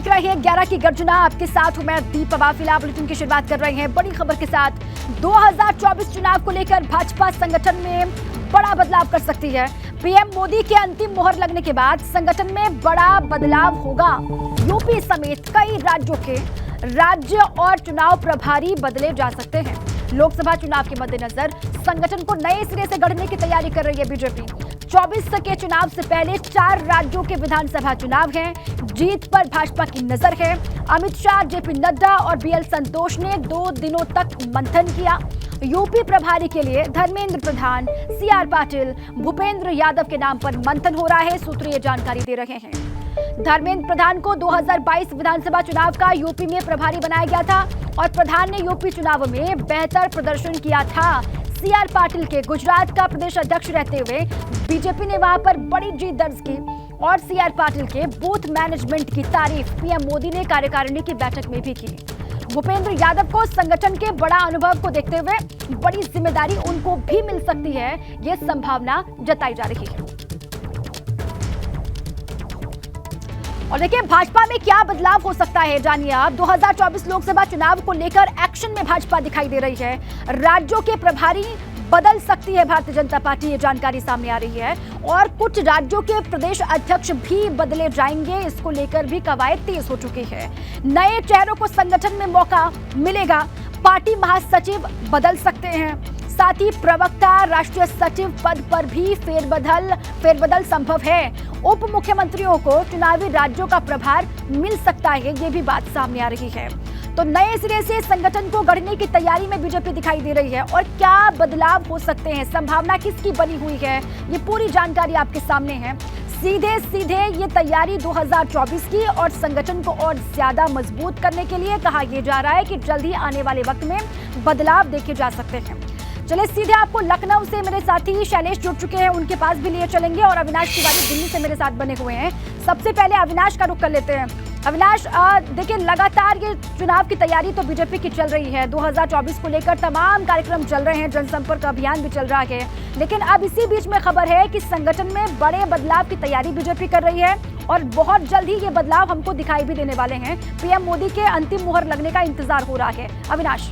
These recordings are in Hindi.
देख रहे हैं 11 की गर्जना। आपके साथ हूं मैं दीपा बाफिला। बुलेटिन की शुरुआत कर रहे हैं बड़ी खबर के साथ। 2024 चुनाव को लेकर भाजपा संगठन में बड़ा बदलाव कर सकती है। पीएम मोदी के अंतिम मोहर लगने के बाद संगठन में बड़ा बदलाव होगा। यूपी समेत कई राज्यों के राज्य और चुनाव प्रभारी बदले जा सकते हैं। लोकसभा चुनाव के मद्देनजर संगठन को नए सिरे से गढ़ने की तैयारी कर रही है बीजेपी। 24 के चुनाव से पहले 4 राज्यों के विधानसभा चुनाव हैं। जीत पर भाजपा की नजर है। अमित शाह, जेपी नड्डा और बीएल संतोष ने 2 दिनों तक मंथन किया। यूपी प्रभारी के लिए धर्मेंद्र प्रधान, सीआर पाटिल, भूपेंद्र यादव के नाम पर मंथन हो रहा है। सूत्र ये जानकारी दे रहे हैं। धर्मेंद्र प्रधान को 2022 विधानसभा चुनाव का यूपी में प्रभारी बनाया गया था और प्रधान ने यूपी चुनाव में बेहतर प्रदर्शन किया था। सीआर पाटिल के गुजरात का प्रदेश अध्यक्ष रहते हुए बीजेपी ने वहां पर बड़ी जीत दर्ज की और सीआर पाटिल के बूथ मैनेजमेंट की तारीफ पीएम मोदी ने कार्यकारिणी की बैठक में भी की। भूपेंद्र यादव को संगठन के बड़ा अनुभव को देखते हुए बड़ी जिम्मेदारी उनको भी मिल सकती है, ये संभावना जताई जा रही है। और देखिए भाजपा में क्या बदलाव हो सकता है, जानिए आप। 2024 लोकसभा चुनाव को लेकर एक्शन में भाजपा दिखाई दे रही है। राज्यों के प्रभारी बदल सकती है भारतीय जनता पार्टी, ये जानकारी सामने आ रही है। और कुछ राज्यों के प्रदेश अध्यक्ष भी बदले जाएंगे। इसको लेकर भी कवायद तेज हो चुकी है। नए चेहरों को संगठन में मौका मिलेगा। पार्टी महासचिव बदल सकते हैं। साथ ही प्रवक्ता, राष्ट्रीय सचिव पद पर भी फेरबदल संभव है। उप मुख्यमंत्रियों को चुनावी राज्यों का प्रभार मिल सकता है, ये भी बात सामने आ रही है। तो नए सिरे से संगठन को गढ़ने की तैयारी में बीजेपी दिखाई दे रही है। और क्या बदलाव हो सकते हैं, संभावना किसकी बनी हुई है, ये पूरी जानकारी आपके सामने है। सीधे ये तैयारी 2024 की और संगठन को और ज्यादा मजबूत करने के लिए कहा यह जा रहा है कि जल्द ही आने वाले वक्त में बदलाव देखे जा सकते हैं। चलिए सीधे आपको लखनऊ से मेरे साथी शैलेश जुड़ चुके हैं, उनके पास भी लिए चलेंगे। और अविनाश तिवारी दिल्ली से मेरे साथ बने हुए हैं। सबसे पहले अविनाश का रुख कर लेते हैं। अविनाश, देखिए लगातार ये चुनाव की तैयारी तो बीजेपी की चल रही है। 2024 को लेकर तमाम कार्यक्रम चल रहे हैं, जनसंपर्क अभियान भी चल रहा है। लेकिन अब इसी बीच में खबर है कि संगठन में बड़े बदलाव की तैयारी बीजेपी कर रही है और बहुत जल्द ही ये बदलाव हमको दिखाई भी देने वाले हैं। पीएम मोदी के अंतिम मुहर लगने का इंतजार हो रहा है। अविनाश।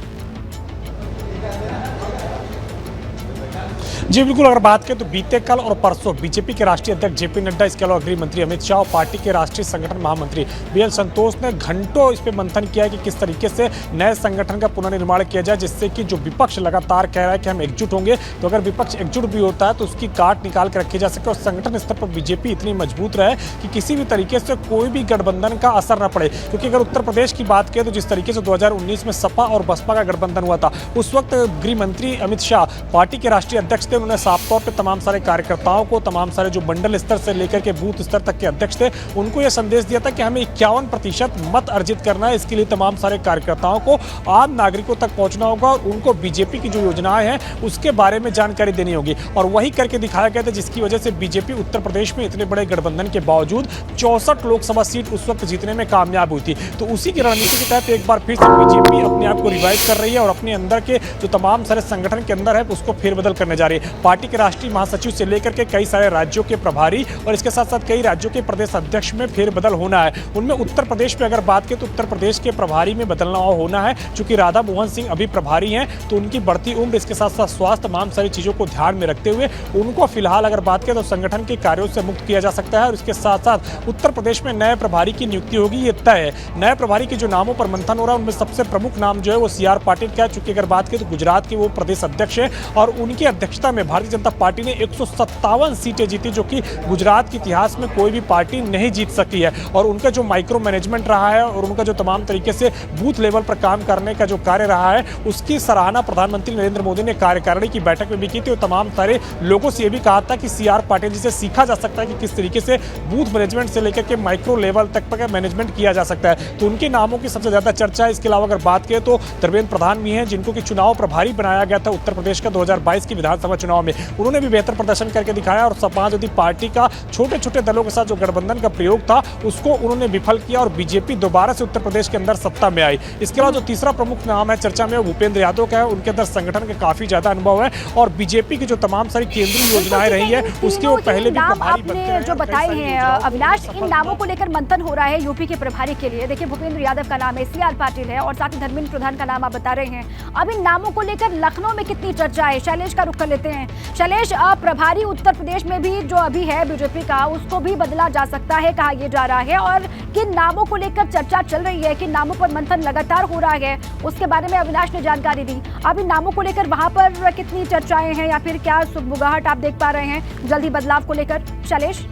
जी बिल्कुल, अगर बात करें तो बीते कल और परसों बीजेपी के राष्ट्रीय अध्यक्ष जेपी नड्डा, इसके अलावा गृह मंत्री अमित शाह और पार्टी के राष्ट्रीय संगठन महामंत्री बीएल संतोष ने घंटों इस पे मंथन किया है कि किस तरीके से नए संगठन का पुनर्निर्माण किया जाए, जिससे कि जो विपक्ष लगातार कह रहा है कि हम एकजुट होंगे, तो अगर विपक्ष एकजुट भी होता है तो उसकी काट निकाल कर रखी जा सके और संगठन स्तर पर बीजेपी इतनी मजबूत रहे कि किसी भी तरीके से कोई भी गठबंधन का असर न पड़े। क्योंकि अगर उत्तर प्रदेश की बात करें तो जिस तरीके से 2019 में सपा और बसपा का गठबंधन हुआ था, उस वक्त गृह मंत्री अमित शाह पार्टी के राष्ट्रीय अध्यक्ष थे। उन्होंने साफ तौर पे तमाम सारे कार्यकर्ताओं को, तमाम सारे जो मंडल स्तर से लेकर के बूथ स्तर तक के अध्यक्ष थे, उनको यह संदेश दिया था कि हमें 51% मत अर्जित करना है। इसके लिए तमाम सारे कार्यकर्ताओं को आम नागरिकों तक पहुंचना होगा और उनको बीजेपी की जो योजनाएं हैं उसके बारे में जानकारी देनी होगी। और वही करके दिखाया गया था, जिसकी वजह से बीजेपी उत्तर प्रदेश में इतने बड़े गठबंधन के बावजूद 64 लोकसभा सीट उस वक्त जीतने में कामयाब हुई थी। तो उसी की रणनीति के तहत एक बार फिर से बीजेपी अपने आप को रिवाइव कर रही है और अपने अंदर के जो तमाम सारे संगठन के अंदर है उसको फेरबदल करने जा रही है। पार्टी के राष्ट्रीय महासचिव से लेकर के कई सारे राज्यों के प्रभारी और इसके साथ साथ कई राज्यों के प्रदेश अध्यक्ष में फेरबदल होना है। उनमें उत्तर प्रदेश में अगर बात करें तो उत्तर प्रदेश के प्रभारी में बदलना होना है। चूंकि राधा मोहन सिंह अभी प्रभारी हैं, तो उनकी बढ़ती उम्र, इसके साथ साथ स्वास्थ्य, तमाम सारी चीजों को ध्यान में रखते हुए उनको फिलहाल अगर बात करें तो संगठन के कार्यों से मुक्त किया जा सकता है। और इसके साथ साथ उत्तर प्रदेश में नए प्रभारी की नियुक्ति होगी, ये तय है। नए प्रभारी के जो नामों पर मंथन हो रहा है उनमें सबसे प्रमुख नाम जो है वो सीआर पाटिल का है। चूंकि अगर बात करें तो गुजरात के वो प्रदेश अध्यक्ष है और उनकी अध्यक्षता में भारतीय जनता पार्टी ने 157 सीटें जीती, जो कि गुजरात के इतिहास में कोई भी पार्टी नहीं जीत सकी है। और उनका जो माइक्रो मैनेजमेंट रहा है और उनका जो तमाम तरीके से बूथ लेवल पर काम करने का जो कार्य रहा है, उसकी सराहना प्रधानमंत्री नरेंद्र मोदी ने कार्यकारिणी की बैठक में भी की थी। और तमाम सारे लोगों से यह भी कहा था कि सीआर पाटिल जी से सीखा जा सकता है कि किस तरीके से बूथ मैनेजमेंट से लेकर के माइक्रो लेवल तक पर मैनेजमेंट किया जा सकता है। तो उनके नामों की सबसे ज्यादा चर्चा है। इसके अलावा अगर बात करें तो धर्मेंद्र प्रधान भी हैं, जिनको कि चुनाव प्रभारी बनाया गया था उत्तर प्रदेश का 2022 के विधानसभा चुनाव में उन्होंने भी बेहतर प्रदर्शन करके दिखाया और समाजवादी पार्टी का छोटे छोटे दलों के साथ जो गठबंधन का प्रयोग था उसको उन्होंने विफल किया और बीजेपी दोबारा से उत्तर प्रदेश के अंदर सत्ता में आई। इसके अलावा जो तीसरा प्रमुख नाम है चर्चा में वो भूपेंद्र यादव का है। उनके अंदर संगठन के काफी ज्यादा अनुभव है और बीजेपी की जो तमाम सारी केंद्रीय योजनाएं रही है उसके वो पहले भी प्रभारी बनते रहे जो बताए हैं अविनाश, इन नामों को लेकर मंथन हो रहा है यूपी के प्रभारी के लिए। देखिए भूपेंद्र यादव का नाम है, CR पाटिल है और साथ ही धर्मेंद्र प्रधान का नाम आप बता रहे हैं। अब इन नामों को लेकर लखनऊ में कितनी चर्चा है, शैलेश का रुख कर लेते हैं। शैलेश, प्रभारी उत्तर प्रदेश में भी जो अभी है बीजेपी का उसको भी बदला जा सकता है कहा यह जा रहा है, और किन नामों को लेकर चर्चा चल रही है, किन नामों पर मंथन लगातार हो रहा है, उसके बारे में अविनाश ने जानकारी दी। अब इन नामों को लेकर वहां पर कितनी चर्चाएं हैं या फिर क्या सुगबुगाहट आप देख पा रहे हैं जल्दी बदलाव को लेकर, शैलेश?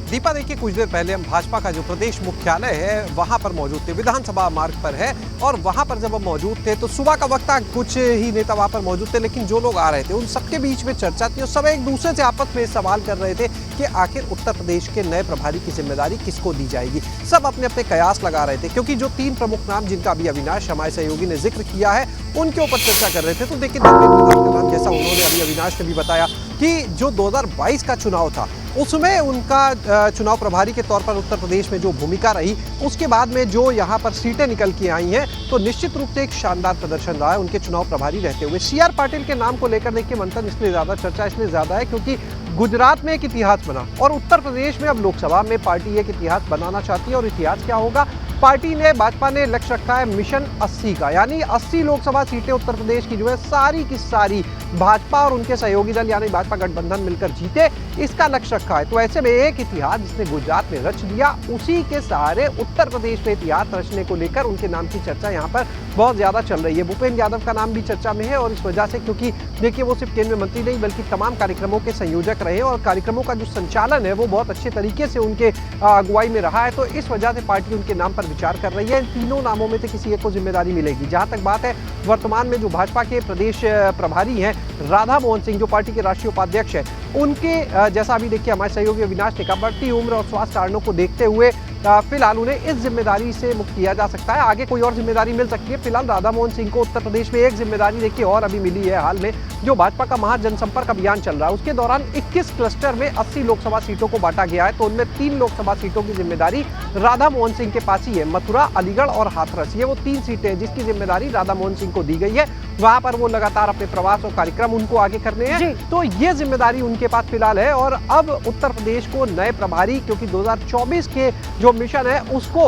दीपा, देखिए कुछ देर पहले हम भाजपा का जो प्रदेश मुख्यालय है वहां पर मौजूद थे, विधानसभा मार्ग पर है, और वहां पर जब हम मौजूद थे तो सुबह का वक्त था, कुछ ही नेता वहां पर मौजूद थे, लेकिन जो लोग आ रहे थे उन सबके बीच में चर्चा थी और सब एक दूसरे से आपस में सवाल कर रहे थे कि आखिर उत्तर प्रदेश के नए प्रभारी की जिम्मेदारी किसको दी जाएगी। सब अपने अपने कयास लगा रहे थे, क्योंकि जो 3 प्रमुख नाम जिनका अभी अविनाश हमारे सहयोगी ने जिक्र किया है उनके ऊपर चर्चा कर रहे थे। तो देखिए धर्मेंद्र प्रधान का नाम, जैसा उन्होंने अभी अविनाश ने भी बताया कि जो 2022 का चुनाव था उसमें उनका चुनाव प्रभारी के तौर पर उत्तर प्रदेश में जो भूमिका रही, उसके बाद में जो यहाँ पर सीटें निकल के आई हैं तो निश्चित रूप से एक शानदार प्रदर्शन रहा है उनके चुनाव प्रभारी रहते हुए। CR पाटिल के नाम को लेकर देखिए मंथन इसलिए ज़्यादा, चर्चा इसलिए ज़्यादा है क्योंकि गुजरात में एक इतिहास बना और उत्तर प्रदेश में अब लोकसभा में पार्टी एक इतिहास बनाना चाहती है। और इतिहास क्या होगा? पार्टी ने, भाजपा ने लक्ष्य रखा है मिशन 80 का, यानी 80 लोकसभा सीटें उत्तर प्रदेश की जो है सारी की सारी भाजपा और उनके सहयोगी दल यानी भाजपा गठबंधन मिलकर जीते, इसका लक्ष्य रखा है। तो ऐसे में एक इतिहास जिसने गुजरात में रच दिया, उसी के सहारे उत्तर प्रदेश में इतिहास रचने को लेकर उनके नाम की चर्चा यहाँ पर बहुत ज्यादा चल रही है। भूपेंद्र यादव का नाम भी चर्चा में है और इस वजह से, क्योंकि देखिए वो सिर्फ केंद्रीय मंत्री नहीं बल्कि तमाम कार्यक्रमों के संयोजक रहे और कार्यक्रमों का जो संचालन है वो बहुत अच्छे तरीके से उनके अगुवाई में रहा है। तो इस वजह से पार्टी उनके नाम पर विचार कर रही है। इन तीनों नामों में से किसी एक को जिम्मेदारी मिलेगी। जहां तक बात है वर्तमान में जो भाजपा के प्रदेश प्रभारी हैं राधा मोहन सिंह, जो पार्टी के राष्ट्रीय उपाध्यक्ष है, उनके जैसा अभी देखिए हमारे सहयोगी अविनाश ने कहा, बढ़ती उम्र और स्वास्थ्य कारणों को देखते हुए फिलहाल उन्हें इस जिम्मेदारी से मुक्त किया जा सकता है। आगे कोई और जिम्मेदारी मिल सकती है। फिलहाल राधा मोहन सिंह को उत्तर प्रदेश में एक जिम्मेदारी देखिए और अभी मिली है हाल में, जो भाजपा का महाजनसंपर्क अभियान चल रहा है उसके दौरान 21 क्लस्टर में 80 लोकसभा सीटों को बांटा गया है। तो उनमें 3 लोकसभा सीटों की जिम्मेदारी राधा मोहन सिंह के पास ही है। मथुरा, अलीगढ़ और हाथरस, ये वो 3 सीटें हैं जिसकी जिम्मेदारी राधा मोहन सिंह को दी गई है। वहां पर वो लगातार अपने प्रवास और कार्यक्रम उनको आगे करने हैं, तो ये जिम्मेदारी उनके पास फिलहाल है। और अब उत्तर प्रदेश को नए प्रभारी, क्योंकि 2024 के जो मिशन है उसको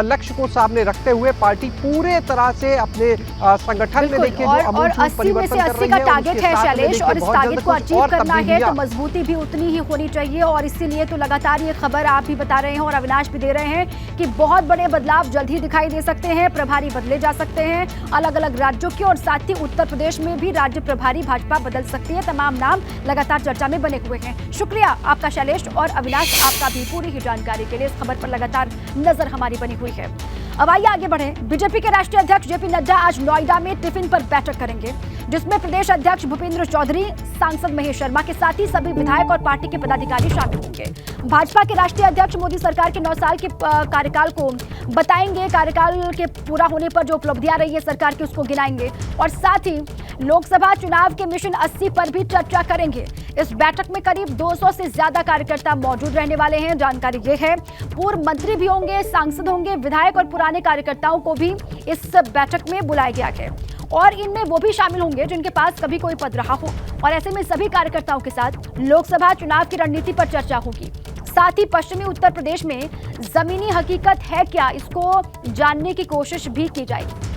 लक्ष्य को सामने रखते हुए पार्टी पूरे तरह से अपने संगठन में देखिए और 80 में से 80 का टारगेट है शैलेश, और इस टारगेट को अचीव करना है तो मजबूती भी उतनी ही होनी चाहिए। और इसीलिए तो लगातार ये खबर आप भी बता रहे हैं और अविनाश भी दे रहे हैं कि बहुत बड़े बदलाव जल्द ही दिखाई दे सकते हैं, प्रभारी बदले जा सकते हैं अलग अलग राज्यों के, और साथ ही उत्तर प्रदेश में भी राज्य प्रभारी भाजपा बदल सकती है। तमाम नाम लगातार चर्चा में बने हुए हैं। शुक्रिया आपका शैलेश और अविनाश, आपका भी पूरी ही जानकारी के लिए। इस खबर पर लगातार नजर हमारी बनी हुई है। अब आइए आगे बढ़े। बीजेपी के राष्ट्रीय अध्यक्ष जेपी नड्डा आज नोएडा में टिफिन पर बैठक करेंगे, जिसमें प्रदेश अध्यक्ष भूपेंद्र चौधरी, सांसद महेश शर्मा के साथ ही सभी विधायक और पार्टी के पदाधिकारी शामिल होंगे। भाजपा के राष्ट्रीय अध्यक्ष मोदी सरकार के 9 साल के कार्यकाल को बताएंगे, कार्यकाल के पूरा होने पर जो उपलब्धियां रही है सरकार की उसको गिनाएंगे, और साथ ही लोकसभा चुनाव के मिशन 80 पर भी चर्चा करेंगे। इस बैठक में करीब 200 से ज्यादा कार्यकर्ता मौजूद रहने वाले हैं। जानकारी ये है पूर्व मंत्री भी होंगे, सांसद होंगे, विधायक और पुराने कार्यकर्ताओं को भी इस बैठक में बुलाया गया है, और इनमें वो भी शामिल होंगे जिनके पास कभी कोई पद रहा हो। और ऐसे में सभी कार्यकर्ताओं के साथ लोकसभा चुनाव की रणनीति पर चर्चा होगी। साथ ही पश्चिमी उत्तर प्रदेश में जमीनी हकीकत है क्या, इसको जानने की कोशिश भी की जाएगी।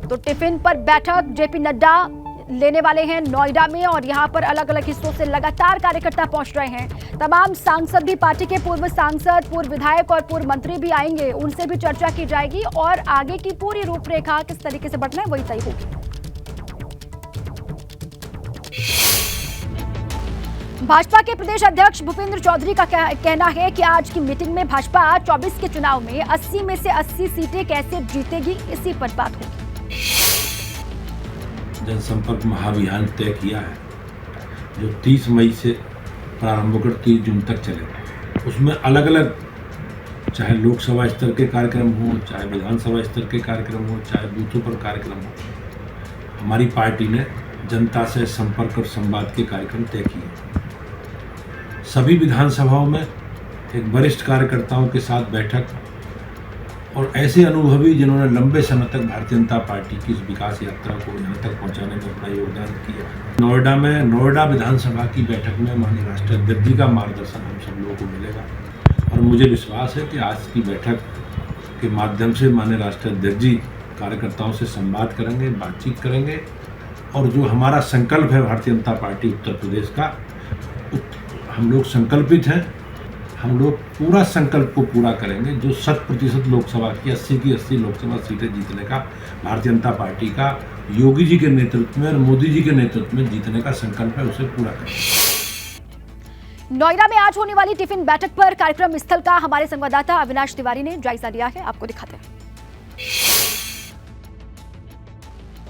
तो टिफिन पर बैठक जेपी नड्डा लेने वाले हैं नोएडा में, और यहां पर अलग अलग हिस्सों से लगातार कार्यकर्ता पहुंच रहे हैं। तमाम सांसद भी, पार्टी के पूर्व सांसद, पूर्व विधायक और पूर्व मंत्री भी आएंगे, उनसे भी चर्चा की जाएगी और आगे की पूरी रूपरेखा किस तरीके से बढ़ना है वही तय होगी। भाजपा के प्रदेश अध्यक्ष भूपेंद्र चौधरी का कहना है कि आज की मीटिंग में भाजपा 24 के चुनाव में 80 में से 80 सीटें कैसे जीतेगी, इसी पर बात होगी। जनसंपर्क महाअभियान तय किया है जो 30 मई से प्रारंभ होकर 30 जून तक चलेगा। उसमें अलग अलग चाहे लोकसभा स्तर के कार्यक्रम हो, चाहे विधानसभा स्तर के कार्यक्रम हो, चाहे बूथों पर कार्यक्रम हो, हमारी पार्टी ने जनता से संपर्क और संवाद के कार्यक्रम तय किए। सभी विधानसभाओं में एक वरिष्ठ कार्यकर्ताओं के साथ बैठक और ऐसे अनुभवी जिन्होंने लंबे समय तक भारतीय जनता पार्टी की इस विकास यात्रा को यहाँ तक पहुँचाने में अपना योगदान किया। नोएडा में नोएडा विधानसभा की बैठक में माननीय राष्ट्रीय अध्यक्ष जी का मार्गदर्शन हम सब लोगों को मिलेगा और मुझे विश्वास है कि आज की बैठक के माध्यम से माननीय राष्ट्रीय अध्यक्ष जी कार्यकर्ताओं से संवाद करेंगे, बातचीत करेंगे और जो हमारा संकल्प है भारतीय जनता पार्टी उत्तर प्रदेश का, हम लोग संकल्पित हैं। हम लोग पूरा संकल्प को पूरा करेंगे। जो 100% लोकसभा की 80 की 80 लोकसभा सीटें जीतने का भारतीय जनता पार्टी का योगी जी के नेतृत्व में और मोदी जी के नेतृत्व में जीतने का संकल्प है, उसे पूरा करेंगे। नोएडा में आज होने वाली टिफिन बैठक पर कार्यक्रम स्थल का हमारे संवाददाता अविनाश तिवारी ने जायजा लिया है, आपको दिखाते हैं।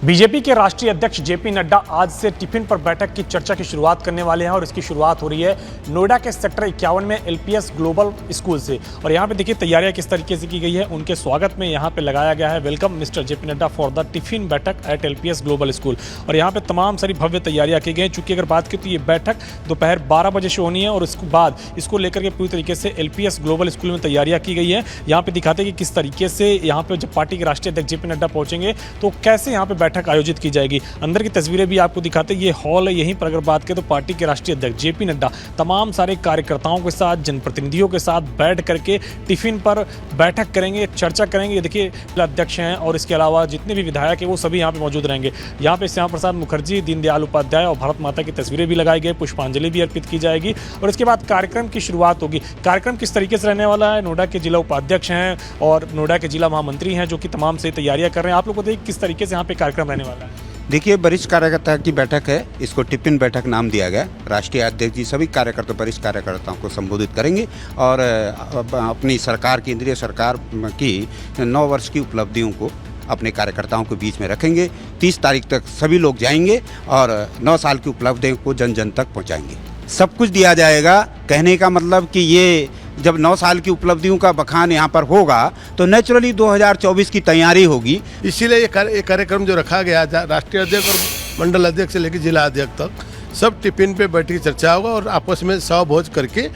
बीजेपी के राष्ट्रीय अध्यक्ष जेपी नड्डा आज से टिफिन पर बैठक की चर्चा की शुरुआत करने वाले हैं और इसकी शुरुआत हो रही है नोएडा के सेक्टर 51 में एलपीएस ग्लोबल स्कूल से। और यहाँ पे देखिए तैयारियां किस तरीके से की गई है। उनके स्वागत में यहाँ पे लगाया गया है welcome mister JP Nadda for the tiffin बैठक एट एलपीएस ग्लोबल स्कूल। और यहाँ पे तमाम सारी भव्य तैयारियां की गई। चूंकि अगर बात की तो ये बैठक दोपहर 12 बजे से होनी है और इसके बाद इसको लेकर के पूरी तरीके से एलपीएस ग्लोबल स्कूल में तैयारियां की गई है। यहाँ पे दिखाते हैं कि किस तरीके से यहाँ पे जब पार्टी के राष्ट्रीय अध्यक्ष जेपी नड्डा पहुंचेंगे तो कैसे यहाँ पे बैठक आयोजित की जाएगी। अंदर की तस्वीरें भी आपको दिखाते हैं। ये हॉल है, यहीं पर अगर बात करें तो पार्टी के राष्ट्रीय अध्यक्ष जेपी नड्डा तमाम सारे कार्यकर्ताओं के साथ, जनप्रतिनिधियों के साथ बैठ करके टिफिन पर बैठक करेंगे, चर्चा करेंगे। ये देखिए अध्यक्ष हैं और इसके अलावा जितने भी विधायक हैं वो सभी यहाँ पे मौजूद रहेंगे। यहाँ पे श्यामा प्रसाद मुखर्जी, दीनदयाल उपाध्याय और भारत माता की तस्वीरें भी लगाई गई, पुष्पांजलि भी अर्पित की जाएगी और इसके बाद कार्यक्रम की शुरुआत होगी। कार्यक्रम किस तरीके से रहने वाला है, नोएडा के जिला उपाध्यक्ष हैं और नोएडा के जिला महामंत्री हैं जो कि तमाम से तैयारियां कर रहे हैं। आप लोग को देखिए किस तरीके से यहाँ पे कार्यक्रम रहने वाला है। देखिए, वरिष्ठ कार्यकर्ता की बैठक है, इसको टिफिन बैठक नाम दिया गया। राष्ट्रीय अध्यक्ष जी सभी कार्यकर्ता वरिष्ठ कार्यकर्ताओं को संबोधित करेंगे और अपनी सरकार, केंद्रीय सरकार की 9 वर्ष की उपलब्धियों को अपने कार्यकर्ताओं के बीच में रखेंगे। 30 तारीख तक सभी लोग जाएंगे और 9 साल की उपलब्धियों को जन जन तक पहुँचाएंगे। सब कुछ दिया जाएगा। कहने का मतलब कि ये जब 9 साल की उपलब्धियों का बखान यहाँ पर होगा तो नेचुरली 2024 की तैयारी होगी। इसीलिए ये कार्यक्रम जो रखा गया, राष्ट्रीय अध्यक्ष और मंडल अध्यक्ष से लेकर जिला अध्यक्ष तक सब टिफिन पे बैठ के चर्चा होगा और आपस में सव भोज करके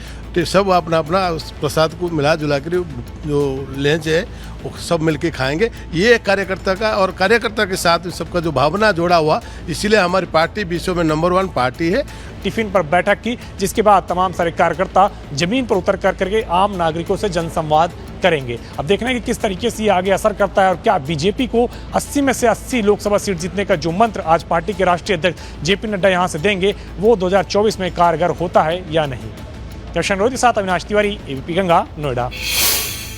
सब अपना अपना प्रसाद को मिला जुला कर जो लंच है वो सब मिलके खाएंगे। ये कार्यकर्ता का और कार्यकर्ता के साथ सबका जो भावना जोड़ा हुआ, इसीलिए हमारी पार्टी विश्व में नंबर 1 पार्टी है। टिफिन पर बैठक की, जिसके बाद तमाम सारे कार्यकर्ता जमीन पर उतर करके आम नागरिकों से जनसंवाद करेंगे। अब देखना है कि किस तरीके से ये आगे असर करता है और क्या बीजेपी को 80 में से 80 लोकसभा सीट जीतने का जो मंत्र आज पार्टी के राष्ट्रीय अध्यक्ष जेपी नड्डा यहां से देंगे वो 2024 में कारगर होता है या नहीं। दर्शन रोहित के साथ अविनाश तिवारी, एबीपी गंगा, नोएडा।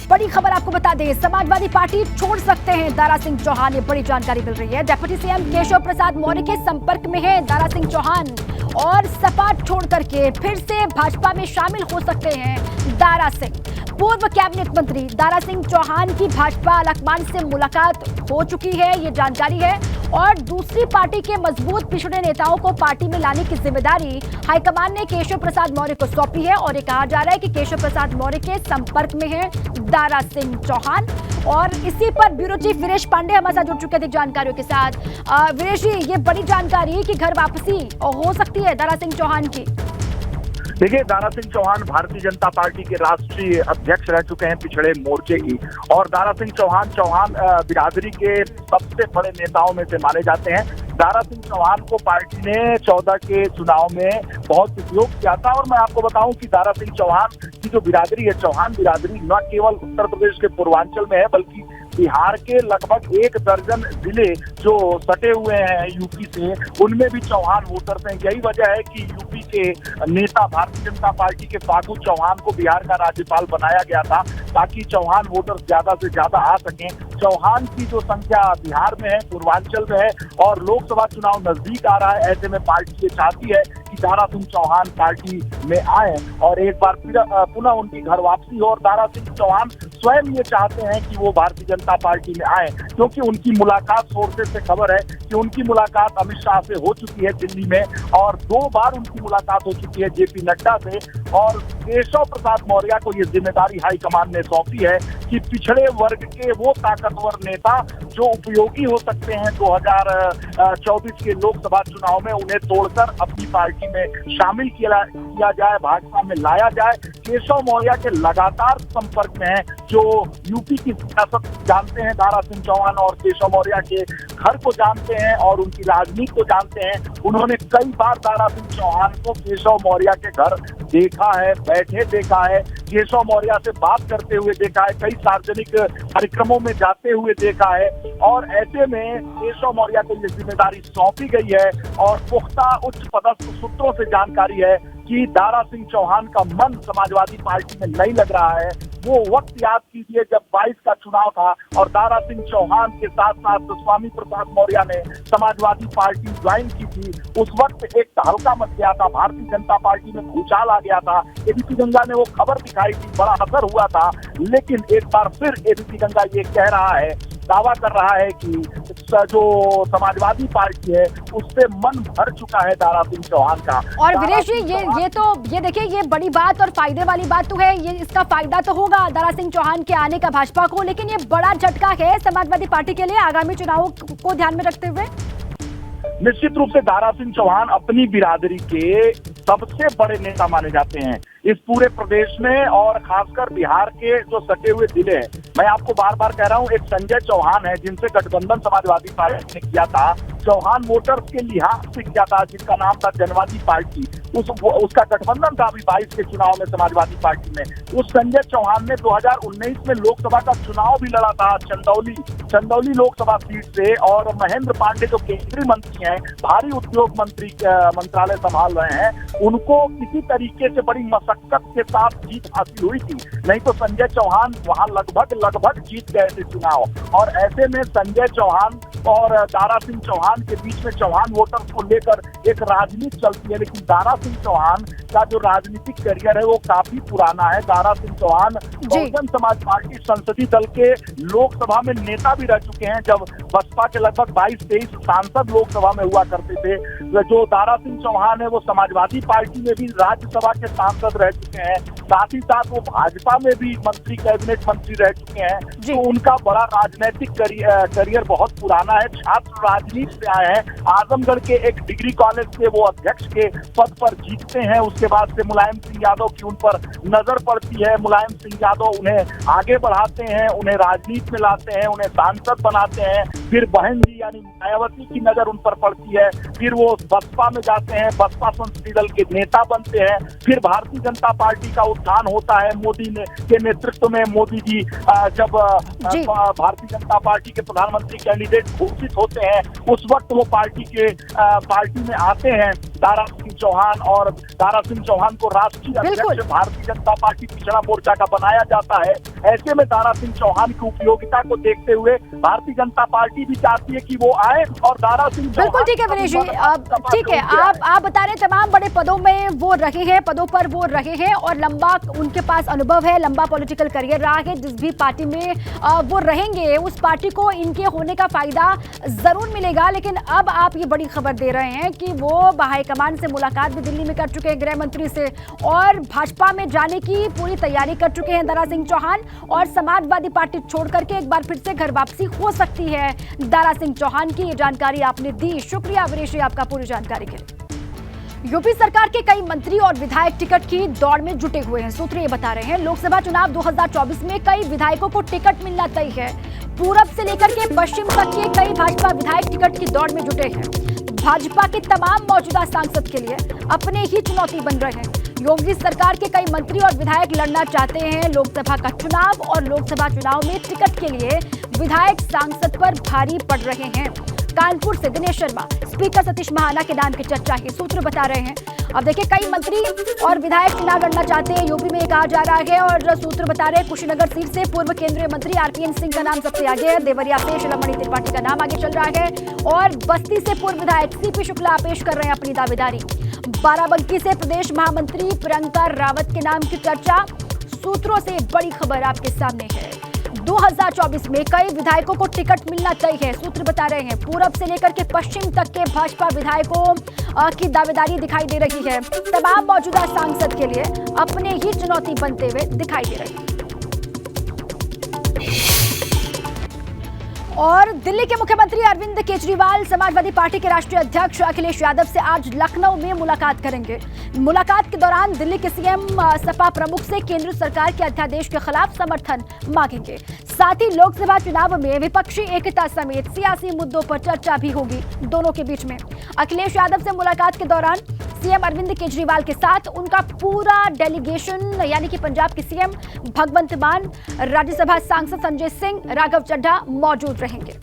बड़ी खबर आपको बता दें, समाजवादी पार्टी छोड़ सकते हैं दारा सिंह चौहान। ये बड़ी जानकारी मिल रही है। डिप्टी सीएम केशव प्रसाद मौर्य के संपर्क में है दारा सिंह चौहान और सपा छोड़ करके फिर से भाजपा में शामिल हो सकते हैं दारा सिंह। पूर्व कैबिनेट मंत्री दारा सिंह चौहान की भाजपा आलाकमान से मुलाकात हो चुकी है, ये जानकारी है। और दूसरी पार्टी के मजबूत पिछड़े नेताओं को पार्टी में लाने की जिम्मेदारी हाईकमान ने केशव प्रसाद मौर्य को सौंपी है और ये कहा जा रहा है कि केशव प्रसाद मौर्य के संपर्क में है दारा सिंह चौहान। और इसी पर ब्यूरो चीफ वीरेश पांडे हमारे साथ जुड़ चुके थे जानकारियों के साथ। वीरेश जी, ये बड़ी जानकारी कि घर वापसी हो सकती है दारा सिंह चौहान की। देखिए, दारा सिंह चौहान भारतीय जनता पार्टी के राष्ट्रीय अध्यक्ष रह चुके हैं पिछड़े मोर्चे की और दारा सिंह चौहान बिरादरी के सबसे बड़े नेताओं में से माने जाते हैं। दारा सिंह चौहान को पार्टी ने 14 के चुनाव में बहुत उपयोग किया था और मैं आपको बताऊं कि दारा सिंह चौहान की जो बिरादरी है, चौहान बिरादरी, न केवल उत्तर प्रदेश के पूर्वांचल में है बल्कि बिहार के लगभग 1 दर्जन जिले जो सटे हुए हैं यूपी से, उनमें भी चौहान वोटर्स हैं। यही वजह है कि यूपी के नेता भारतीय जनता पार्टी के फागू चौहान को बिहार का राज्यपाल बनाया गया था ताकि चौहान वोटर्स ज्यादा से ज्यादा आ सकें। चौहान की जो संख्या बिहार में है, पूर्वांचल में है और लोकसभा चुनाव नजदीक आ रहा है, ऐसे में पार्टी ये चाहती है कि दारा सिंह चौहान पार्टी में आए और एक बार फिर पुनः उनकी घर वापसी हो। और दारा सिंह चौहान स्वयं ये चाहते हैं कि वो भारतीय जनता पार्टी में आए क्योंकि उनकी मुलाकात, सोर्सेज से खबर है कि उनकी मुलाकात अमित शाह से हो चुकी है दिल्ली में और 2 बार उनकी मुलाकात हो चुकी है जेपी नड्डा से। और केशव प्रसाद मौर्य को ये जिम्मेदारी हाईकमान ने सौंपी है कि पिछड़े वर्ग के वो ताकतवर नेता जो उपयोगी हो सकते हैं 2024 के लोकसभा चुनाव में, उन्हें तोड़कर अपनी पार्टी में शामिल किया जाए, भाजपा में लाया जाए। केशव मौर्य के लगातार संपर्क में है, जो यूपी की सियासत जानते हैं दारा सिंह चौहान और केशव मौर्य के घर को जानते हैं और उनकी राजनीति को जानते हैं। उन्होंने कई बार दारा सिंह चौहान को केशव मौर्य के घर देखा है, बैठे देखा है, केशव मौर्य से बात करते हुए देखा है, कई सार्वजनिक कार्यक्रमों में जाते हुए देखा है। और ऐसे में केशव मौर्य को ये जिम्मेदारी सौंपी गई है और पुख्ता उच्च पदस्थ सूत्रों से जानकारी है कि दारा सिंह चौहान का मन समाजवादी पार्टी में नहीं लग रहा है। वो वक्त याद कीजिए जब 22 का चुनाव था और दारा सिंह चौहान के साथ साथ स्वामी प्रसाद मौर्य ने समाजवादी पार्टी ज्वाइन की थी। उस वक्त एक तहलका मच गया था, भारतीय जनता पार्टी में भूचाल आ गया था। एबीपी गंगा ने वो खबर दिखाई थी, बड़ा असर हुआ था। लेकिन एक बार फिर एबीपी गंगा ये कह रहा है, दावा कर रहा है कि जो समाजवादी पार्टी है उससे मन भर चुका है दारा सिंह चौहान का। और वीरेश जी ये देखिए, ये बड़ी बात और फायदे वाली बात तो है, ये इसका फायदा तो होगा दारा सिंह चौहान के आने का भाजपा को, लेकिन ये बड़ा झटका है समाजवादी पार्टी के लिए आगामी चुनावों को ध्यान में रखते हुए। निश्चित रूप से दारा सिंह चौहान अपनी बिरादरी के सबसे बड़े नेता माने जाते हैं इस पूरे प्रदेश में और खासकर बिहार के जो सटे हुए जिले हैं। मैं आपको बार बार कह रहा हूं, एक संजय चौहान है जिनसे गठबंधन समाजवादी पार्टी ने किया था, चौहान वोटर्स के लिहाज से किया था, जिनका नाम था जनवादी पार्टी। उसका गठबंधन था अभी 22 के चुनाव में समाजवादी पार्टी में। उस संजय चौहान ने 2019 में लोकसभा का चुनाव भी लड़ा था चंदौली लोकसभा सीट से, और महेंद्र पांडे जो केंद्रीय मंत्री हैं, भारी उद्योग मंत्री मंत्रालय संभाल रहे हैं, उनको किसी तरीके से बड़ी मशक्कत के साथ जीत हासिल हुई थी। नहीं तो संजय चौहान वहां लगभग जीत गए थे चुनाव। और ऐसे में संजय चौहान और दारा सिंह चौहान के बीच में चौहान वोटर्स को लेकर एक राजनीति चलती है। लेकिन दारा सिंह चौहान का जो राजनीतिक करियर है वो काफी पुराना है। दारा सिंह चौहान बहुजन समाज पार्टी संसदीय दल के लोकसभा में नेता भी रह चुके हैं, जब बसपा के लगभग 22-23 सांसद लोकसभा में हुआ करते थे। जो दारा सिंह चौहान है वो समाजवादी पार्टी में भी राज्यसभा के सांसद रह चुके हैं, साथ ही साथ वो भाजपा में भी कैबिनेट मंत्री रह चुके हैं। तो उनका बड़ा राजनीतिक करियर बहुत पुराना है। छात्र राजनीति से आए हैं, आजमगढ़ के एक डिग्री कॉलेज से वो अध्यक्ष के पद पर जीतते हैं। उसके बाद से मुलायम सिंह यादव की उन पर नजर पड़ती है, मुलायम सिंह यादव उन्हें आगे बढ़ाते हैं, उन्हें राजनीति में लाते हैं, उन्हें सांसद बनाते हैं। फिर बहन जी यानी मायावती की नजर उन पर पड़ती है, फिर वो बसपा में जाते हैं, बसपा संसदीय दल के नेता बनते हैं। फिर भारतीय जनता पार्टी का उत्थान होता है मोदी के नेतृत्व में। मोदी जी जब भारतीय जनता पार्टी के प्रधानमंत्री कैंडिडेट घोषित होते हैं, उस वक्त वो पार्टी में आते हैं दारा सिंह चौहान, और दारा सिंह चौहान को राष्ट्रीय अध्यक्ष भारतीय जनता पार्टी पिछड़ा मोर्चा का बनाया जाता है। ऐसे में दारा सिंह चौहान की उपयोगिता को देखते हुए भारतीय जनता पार्टी भी चाहती है कि वो आए और दारा सिंह चौहान। बिल्कुल ठीक है वीरेश जी, ठीक है, आप बता रहे तमाम बड़े पदों में वो रहे हैं, पदों पर वो रहे हैं और लंबा उनके पास अनुभव है, लंबा पॉलिटिकल करियर रहा है। जिस भी पार्टी में वो रहेंगे उस पार्टी को इनके होने का फायदा जरूर मिलेगा। लेकिन अब आप ये बड़ी खबर दे रहे हैं कि वो हाईकमान से मुलाकात भी दिल्ली में कर चुके हैं, गृह मंत्री से, और भाजपा में जाने की पूरी तैयारी कर चुके हैं दारा सिंह चौहान, और समाजवादी पार्टी छोड़ करके एक बार फिर से घर वापसी हो सकती है दारा सिंह चौहान की। ये जानकारी आपने दी, शुक्रिया वीरेश जी आपका पूरी जानकारी के लिए। यूपी सरकार के कई मंत्री और विधायक टिकट की दौड़ में जुटे हुए हैं। सूत्र ये बता रहे हैं लोकसभा चुनाव 2024 में कई विधायकों को टिकट मिलना तय है। पूरब से लेकर के पश्चिम तक के कई भाजपा विधायक टिकट की दौड़ में जुटे हैं। भाजपा के तमाम मौजूदा सांसद के लिए अपने ही चुनौती बन रहे हैं। योगी सरकार के कई मंत्री और विधायक लड़ना चाहते हैं लोकसभा का चुनाव, और लोकसभा चुनाव में टिकट के लिए विधायक सांसद पर भारी पड़ रहे हैं। कानपुर से दिनेश शर्मा, स्पीकर सतीश महाना के नाम की चर्चा है, सूत्र बता रहे हैं। अब देखिए, कई मंत्री और विधायक चुनाव लड़ना चाहते हैं, यूपी में कहा जा रहा है, और सूत्र बता रहे हैं कुशीनगर सीट से पूर्व केंद्रीय मंत्री आरपीएन सिंह का नाम सबसे आगे है। देवरिया से शिरोमणि त्रिपाठी का नाम आगे चल रहा है, और बस्ती से पूर्व विधायक सीपी शुक्ला पेश कर रहे हैं अपनी दावेदारी। बाराबंकी से प्रदेश महामंत्री प्रियंका रावत के नाम की चर्चा। सूत्रों से बड़ी खबर आपके सामने है। 2024 में कई विधायकों को टिकट मिलना तय है। सूत्र बता रहे हैं पूरब से लेकर के पश्चिम तक के भाजपा विधायकों की दावेदारी दिखाई दे रही है। तमाम मौजूदा सांसद के लिए अपने ही चुनौती बनते हुए दिखाई दे रही है। और दिल्ली के मुख्यमंत्री अरविंद केजरीवाल समाजवादी पार्टी के राष्ट्रीय अध्यक्ष अखिलेश यादव से आज लखनऊ में मुलाकात करेंगे। मुलाकात के दौरान दिल्ली के सीएम सपा प्रमुख से केंद्र सरकार के अध्यादेश के खिलाफ समर्थन मांगेंगे। साथ ही लोकसभा चुनाव में विपक्षी एकता समेत सियासी मुद्दों पर चर्चा भी होगी दोनों के बीच में। अखिलेश यादव से मुलाकात के दौरान सीएम अरविंद केजरीवाल के साथ उनका पूरा डेलीगेशन यानी कि पंजाब के सीएम भगवंत मान, राज्यसभा सांसद संजय सिंह, राघव चड्ढा मौजूद रहेंगे।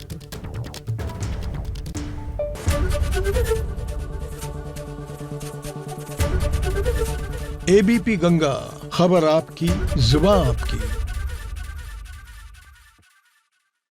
एबीपी गंगा, खबर आपकी, जुबान आपकी।